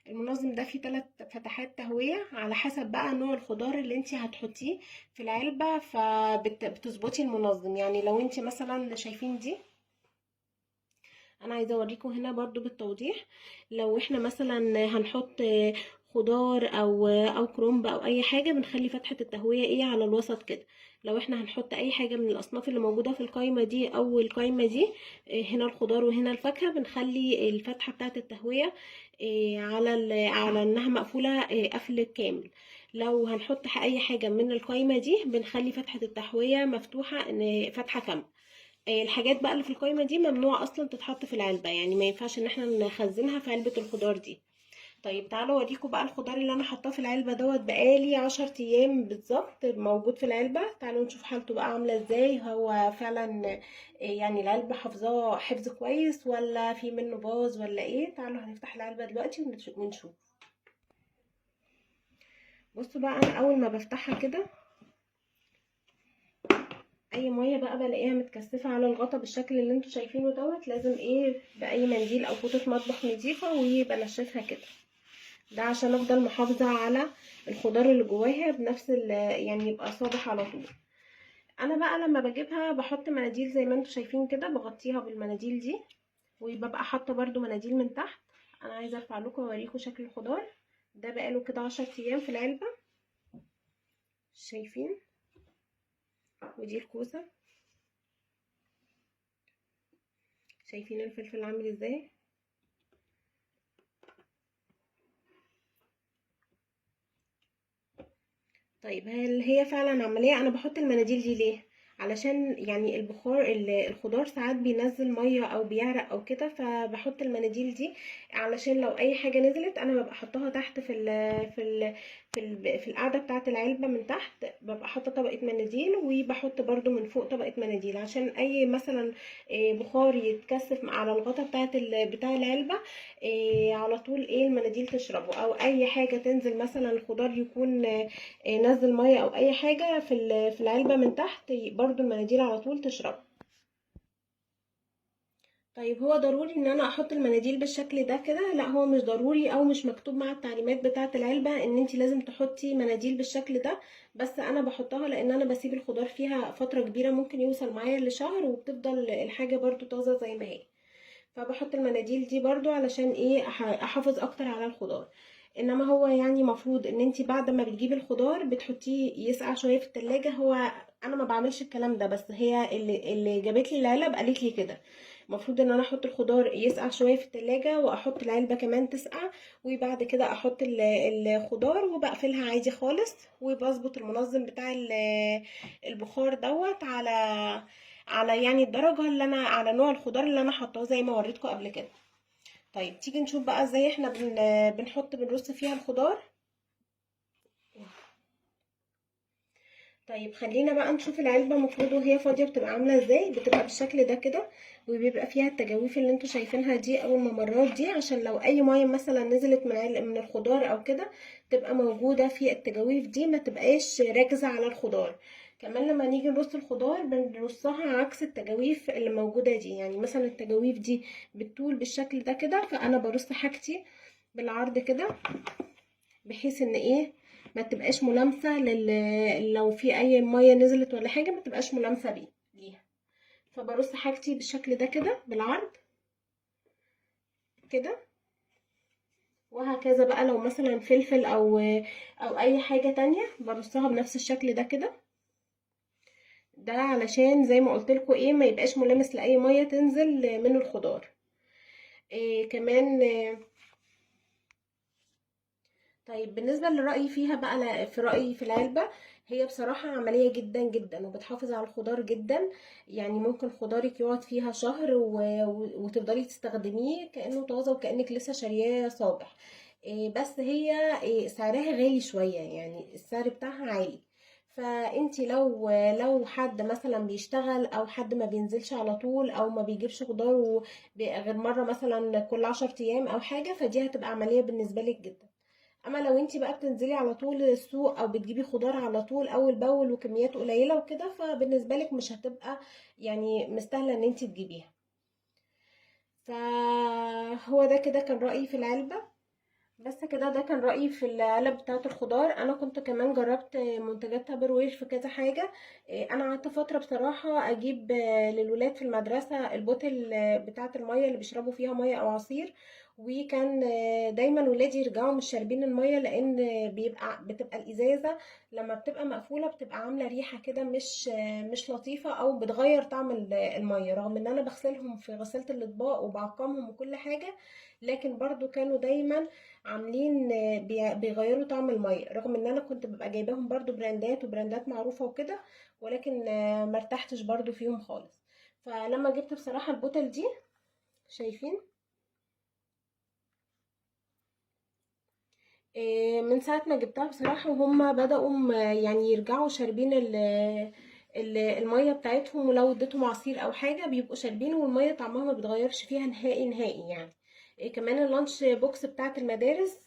المنظم ده فيه 3 فتحات تهوية على حسب بقى نوع الخضار اللي انت هتحطيه في العلبة، فبتظبطي المنظم. يعني لو انت مثلا شايفين دي، انا عايزه اوريكم هنا برضو بالتوضيح. لو احنا مثلا هنحط خضار او كرنب او اي حاجه، بنخلي فتحه التهويه ايه على الوسط كده. لو احنا هنحط اي حاجه من الاصناف اللي موجوده في القائمه دي او القائمه دي، هنا الخضار وهنا الفاكهه، بنخلي الفتحه بتاعه التهويه على انها مقفوله قفل كامل. لو هنحط اي حاجه من القائمه دي، بنخلي فتحه التهويه مفتوحه ان فتحه كامله. الحاجات بقى اللي في القائمة دي ممنوع اصلا تتحط في العلبة، يعني ما ينفعش ان احنا نخزنها في علبة الخضار دي. طيب تعالوا اوريكم بقى الخضار اللي انا حطاه في العلبة دوت بقالي 10 ايام بالظبط موجود في العلبة. تعالوا نشوف حالته بقى عاملة ازاي. هو فعلا يعني العلبة حافظاه حفظ كويس، ولا في منه باظ ولا ايه؟ تعالوا هنفتح العلبة دلوقتي ونشوف. بصوا بقى، انا اول ما بفتحها كده، اي ميه بقى بلاقيها متكثفه على الغطا بالشكل اللي انتوا شايفينه دوت، لازم ايه باي منديل او فوطه مطبخ نظيفه وبنشفها كده. ده عشان افضل محافظه على الخضار اللي جواها بنفس يعني يبقى صابح على طول. انا بقى لما بجيبها بحط مناديل زي ما انتوا شايفين كده، بغطيها بالمناديل دي، وببقى حاطه برده مناديل من تحت. انا عايزه ارفع لكم واوريكم شكل الخضار ده بقاله كده 10 ايام في العلبه، شايفين؟ ودي الكوسه، شايفين الفلفل عامل ازاي؟ طيب هل هي فعلا عملية؟ انا بحط المناديل دي ليه؟ علشان يعني الخضار ساعات بينزل ميه او بيعرق او كده، فبحط المناديل دي علشان لو اي حاجه نزلت انا ببقى حطاها تحت في القاعده بتاعه العلبه من تحت، ببقى حاطه طبقه مناديل، وبحط برده من فوق طبقه مناديل عشان اي مثلا بخار يتكثف على الغطا بتاع العلبه، على طول المناديل تشربه، او اي حاجه تنزل مثلا الخضار يكون نزل ميه او اي حاجه في العلبه من تحت، برضو المناديل على طول تشرب. طيب هو ضروري ان انا احط المناديل بالشكل ده كده؟ لا، هو مش ضروري، او مش مكتوب مع التعليمات بتاعه العلبه ان انت لازم تحطي مناديل بالشكل ده. بس انا بحطها لان انا بسيب الخضار فيها فتره كبيره، ممكن يوصل معايا لشهر، وبتفضل الحاجه برضو طازه زي ما هي. فبحط المناديل دي برضو علشان ايه احافظ اكتر على الخضار. انما هو يعني مفروض ان انتي بعد ما بتجيبي الخضار بتحطيه يسقع شويه في التلاجة. هو انا ما بعملش الكلام ده، بس هي اللي جابت لي العلب قالت لي كده. المفروض ان انا احط الخضار يسقع شويه في التلاجة، واحط العلبه كمان تسقع، وبعد كده احط الخضار وبقفلها عادي خالص، وبظبط المنظم بتاع البخار دوت على يعني الدرجة اللي انا على نوع الخضار اللي انا حطاه زي ما وريتكم قبل كده. طيب تيجي نشوف بقى ازاي احنا بنرص فيها الخضار. طيب خلينا بقى نشوف العلبة المفروض وهي فاضية بتبقى عاملة ازاي. بتبقى بالشكل ده كده، وبيبقى فيها التجاويف اللي انتوا شايفينها دي او الممرات دي، عشان لو اي مية مثلا نزلت من الخضار او كده تبقى موجودة في التجاويف دي، ما تبقاش راكزة على الخضار. كمان لما نيجي نرص الخضار بنرصها عكس التجاويف اللي موجودة دي. يعني مثلا التجاويف دي بالطول بالشكل ده كده، فانا برص حاجتي بالعرض كده، بحيث ان ما تبقاش ملامسه لو في اي ميه نزلت ولا حاجه ما تبقاش ملامسه ليها. فبرص حاجتي بالشكل ده كده بالعرض كده، وهكذا بقى لو مثلا فلفل او اي حاجه تانية برصها بنفس الشكل ده كده. ده علشان زي ما قلت لكم ما يبقاش ملامس لاي ميه تنزل من الخضار. كمان طيب بالنسبة لرأيي فيها بقى، في رأيي في العلبة، هي بصراحة عملية جدا جدا وبتحافظ على الخضار جدا. يعني ممكن خضارك يقعد فيها شهر وتفضلي تستخدميه كأنه طازة وكأنك لسه شارياه صابح. بس هي سعرها غالي شوية، يعني السعر بتاعها عالي. فانتي لو حد مثلا بيشتغل، او حد ما بينزلش على طول، او ما بيجيبش خضار غير مرة مثلا كل 10 ايام او حاجة، فدي هتبقى عملية بالنسبة لك جدا. اما لو انتي بقى بتنزلي على طول السوق، او بتجيبي خضار على طول اول باول وكميات قليله وكده، فبالنسبه لك مش هتبقى يعني مستاهله ان انتي تجيبيها. فهو ده كده كان رأيي في العلبة. بس كده ده كان رأيي في العلب بتاعة الخضار. انا كنت كمان جربت منتجات تابروير في كذا حاجة. انا قعدت فترة بصراحة اجيب للولاد في المدرسة البوتل بتاعة المية اللي بيشربوا فيها مية او عصير. وكان دايما ولادي يرجعوا مش شاربين المية، لان بتبقى الازازة لما بتبقى مقفولة بتبقى عاملة ريحة كده مش لطيفة، او بتغير طعم المية، رغم ان انا بغسلهم في غسالة الاطباق وبعقمهم وكل حاجة. لكن برضو كانوا دايما عاملين بيغيروا طعم المية، رغم ان انا كنت ببقى جايباهم برضو براندات وبراندات معروفة وكده. ولكن مرتحتش برضو فيهم خالص. فلما جبت بصراحة البوتل دي، شايفين من ساعة ما جبتها بصراحة وهم بدأوا يعني يرجعوا شاربين المية بتاعتهم، ولو اديتهم عصير او حاجة بيبقوا شاربين، والمية طعمها ما بتغيرش فيها نهائي نهائي يعني. كمان اللانش بوكس بتاعت المدارس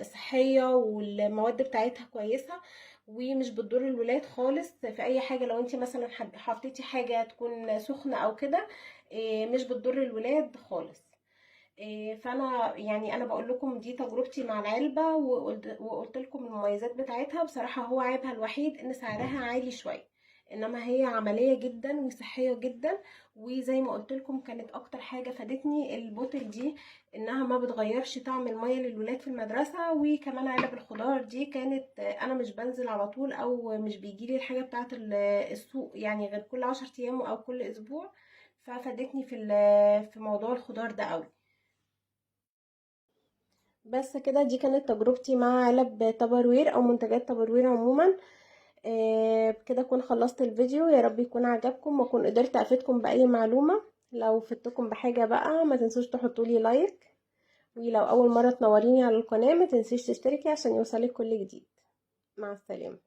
صحية، والمواد بتاعتها كويسة، ومش بتضر الولاد خالص في اي حاجة. لو انت مثلا حطيتي حاجة تكون سخنة او كده مش بتضر الولاد خالص. فانا يعني انا بقول لكم دي تجربتي مع العلبة، وقلت لكم المميزات بتاعتها. بصراحة هو عيبها الوحيد ان سعرها عالي شوية، انما هي عملية جدا وصحية جدا. وزي ما قلت لكم كانت اكتر حاجة فادتني البوتل دي، انها ما بتغيرش طعم المية للولاد في المدرسة. وكمان علب الخضار دي كانت انا مش بنزل على طول، او مش بيجيلي الحاجة بتاعت السوق يعني غير كل 10 ايام او كل اسبوع. ففادتني في موضوع الخضار ده قوي. بس كده دي كانت تجربتي مع علب تبروير او منتجات تبروير عموما. بكده اكون خلصت الفيديو. يا رب يكون عجبكم واكون قدرت افيدكم باي معلومة. لو فدتكم بحاجة بقى ما تنسوش تحطوا لي لايك، ولو اول مرة تنوريني على القناة ما تنسيش تشتركي عشان يوصلك كل جديد. مع السلامة.